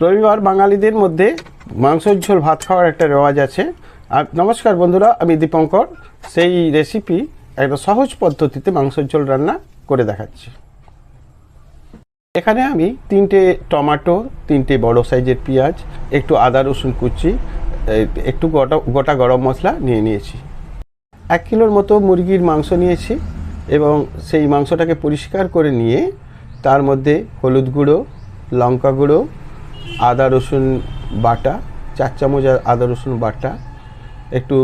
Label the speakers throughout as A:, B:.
A: রবিবার বাঙালিদের মধ্যে মাংসের ঝোল ভাত খাওয়ার একটা রেওয়াজ আছে। আর নমস্কার বন্ধুরা, আমি দীপঙ্কর সেই রেসিপি একটা সহজ পদ্ধতিতে মাংসের ঝোল রান্না করে দেখাচ্ছি। এখানে আমি 3টে টমেটো, 3টে বড় সাইজের পেঁয়াজ, একটু আদা রসুন কুচি, একটু গোটা গরম মশলা নিয়ে নিয়েছি। 1 কিলোর মতো মুরগির মাংস নিয়েছি এবং সেই মাংসটাকে পরিষ্কার করে নিয়ে তার মধ্যে হলুদ গুঁড়ো, লঙ্কা গুঁড়ো, আদা রসুন বাটা 4 চামচ আদা রসুন বাটা, একটু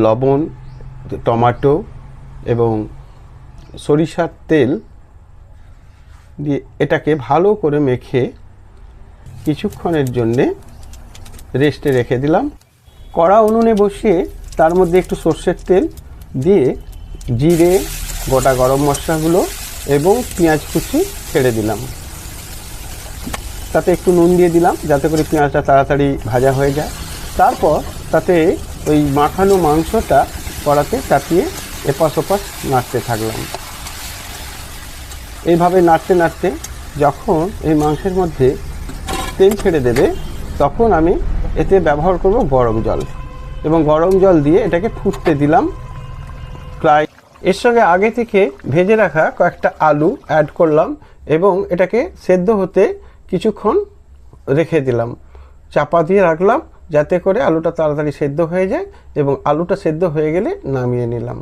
A: লবণ, টমেটো এবং সরিষার তেল দিয়ে এটাকে ভালো করে মেখে কিছুক্ষণের জন্যে রেস্টে রেখে দিলাম। কড়া উনুনে বসিয়ে তার মধ্যে একটু সর্ষের তেল দিয়ে জিরে, গোটা গরম মশলাগুলো এবং পেঁয়াজ কুচি ছেড়ে দিলাম। তাতে একটু নুন দিয়ে দিলাম যাতে করে পেঁয়াজটা তাড়াতাড়ি ভাজা হয়ে যায়। তারপর তাতে ওই মাখানো মাংসটা কড়াতে চাপিয়ে এপাশ ওপাশ নাড়তে থাকলাম। এইভাবে নাড়তে নাড়তে যখন এই মাংসের মধ্যে তেল ছেড়ে দেবে তখন আমি এতে ব্যবহার করব গরম জল এবং গরম জল দিয়ে এটাকে ফুটতে দিলাম। প্রায় এর সঙ্গে আগে থেকে ভেজে রাখা কয়েকটা আলু অ্যাড করলাম এবং এটাকে সেদ্ধ হতে কিছুক্ষণ রেখে দিলাম, চাপা দিয়ে রাখলাম যাতে করে আলুটা তাড়াতাড়ি সেদ্ধ হয়ে যায় এবং আলুটা সেদ্ধ হয়ে গেলে নামিয়ে নিলাম।